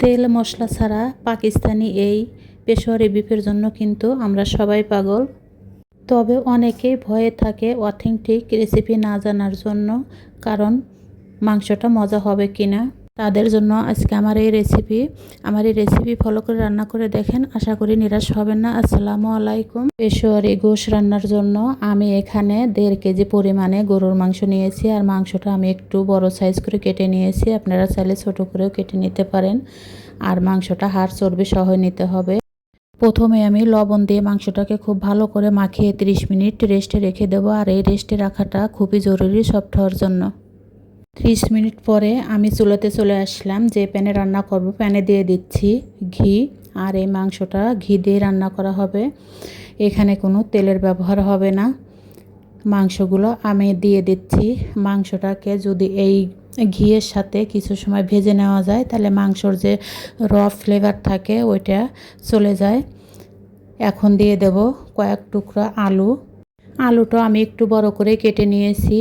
তেল মশলা ছাড়া পাকিস্তানি এই পেশোয়ারি বিফের জন্য কিন্তু আমরা সবাই পাগল। তবে অনেকেই ভয়ে থাকে অথেন্টিক রেসিপি না জানার জন্য, কারণ মাংসটা মজা হবে কিনা। তাদের জন্য আজকে আমার এই রেসিপি ফলো করে রান্না করে দেখেন, আশা করি নিরাশ হবেন না। আসসালামু আলাইকুম। পেশোয়ারি গোশ রান্নার জন্য আমি এখানে 1.5 কেজি পরিমাণে গরুর মাংস নিয়েছি, আর মাংসটা আমি একটু বড় সাইজ করে কেটে নিয়েছি। আপনারা চাইলে ছোট করেও কেটে নিতে পারেন। আর মাংসটা হাড় চর্বি সহ নিতে হবে। প্রথমে আমি লবণ দিয়ে মাংসটাকে খুব ভালো করে মাখিয়ে 30 মিনিট রেস্টে রেখে দেবো। আর এই রেস্টে রাখাটা খুবই জরুরি সফট হওয়ার জন্য। 30 মিনিট পরে আমি চুলাতে চলে আসলাম। যে প্যানে রান্না করব প্যানে দিয়ে দিচ্ছি ঘি। আর এই মাংসটা ঘি দিয়ে রান্না করা হবে, এখানে কোনো তেলের ব্যবহার হবে না। মাংসগুলো আমি দিয়ে দিচ্ছি। মাংসটাকে যদি এই ঘিয়ের সাথে কিছু সময় ভেজে নেওয়া যায়, তাহলে মাংসর যে ফ্লেভার থাকে ওইটা চলে যায়। এখন দিয়ে দেব কয়েক টুকরা আলুটা আমি একটু বড় করে কেটে নিয়েছি।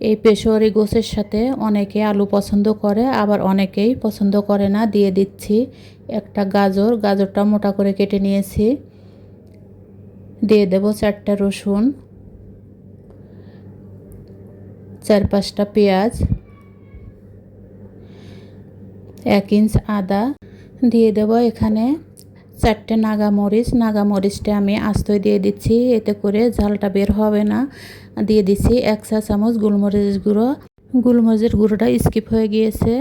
এই পেশোয়ারি গোশের সাথে অনেকে আলু পছন্দ করে, আবার অনেকেই পছন্দ করে না। দিয়ে দিচ্ছি একটা গাজরটা মোটা করে কেটে নিয়েছি। দিয়ে দেব 4টা রসুন, 4-5টা পেঁয়াজ, 1 ইঞ্চ আদা। দিয়ে দেব এখানে 4টে নাগামরিচটা আমি আস্তই দিয়ে দিচ্ছি, এতে করে ঝালটা বের হবে না। দিয়ে দিচ্ছি 1 চা চামচ গোলমরিচের গুঁড়োটা স্কিপ হয়ে গিয়েছে।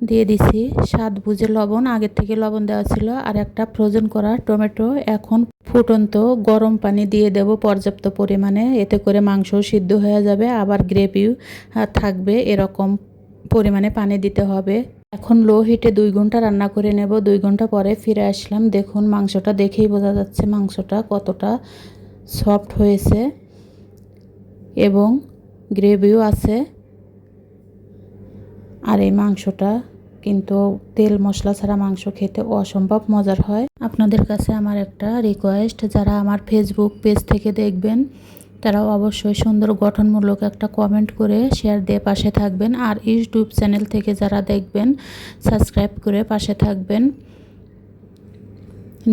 দিয়ে দিচ্ছি স্বাদ বুঝে লবণ, আগের থেকে লবণ দেওয়া ছিল। আর একটা ফ্রোজেন করা টমেটো। এখন ফুটন্ত গরম পানি দিয়ে দেব পর্যাপ্ত পরিমাণে, এতে করে মাংস সিদ্ধ হয়ে যাবে, আবার গ্রেভিও থাকবে। এরকম পরিমাণে পানি দিতে হবে। এখন লো হিটে 2 ঘন্টা রান্না করে নেব। 2 ঘন্টা পরে ফিরে আসলাম। দেখুন মাংসটা দেখেই বোঝা যাচ্ছে মাংসটা কতটা সফট হয়েছে এবং গ্রেভিও আছে। আর এই মাংসটা কিন্তু তেল মশলা ছাড়া মাংস খেতে অসম্ভব মজার হয়। আপনাদের কাছে আমার একটা রিকোয়েস্ট, যারা আমার ফেসবুক পেজ থেকে দেখবেন তারাও অবশ্যই সুন্দর গঠনমূলক একটা কমেন্ট করে শেয়ার দিয়ে পাশে থাকবেন। আর ইউটিউব চ্যানেল থেকে যারা দেখবেন সাবস্ক্রাইব করে পাশে থাকবেন।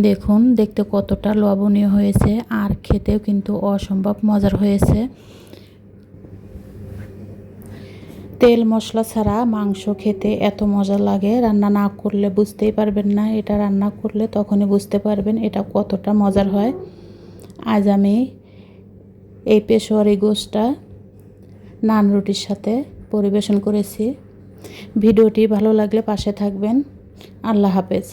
দেখুন দেখতে কতটা লবণীয় হয়েছে, আর খেতেও কিন্তু অসম্ভব মজার হয়েছে। তেল মশলা ছাড়া মাংস খেতে এত মজা লাগে, রান্না না করলে বুঝতেই পারবেন না। এটা রান্না করলে তখনই বুঝতে পারবেন এটা কতটা মজার হয়। আজ আমি এই পেশোয়ারি গোশটা নান রুটির সাথে পরিবেশন করেছি। ভিডিওটি ভালো লাগলে পাশে থাকবেন। আল্লাহ হাফেজ।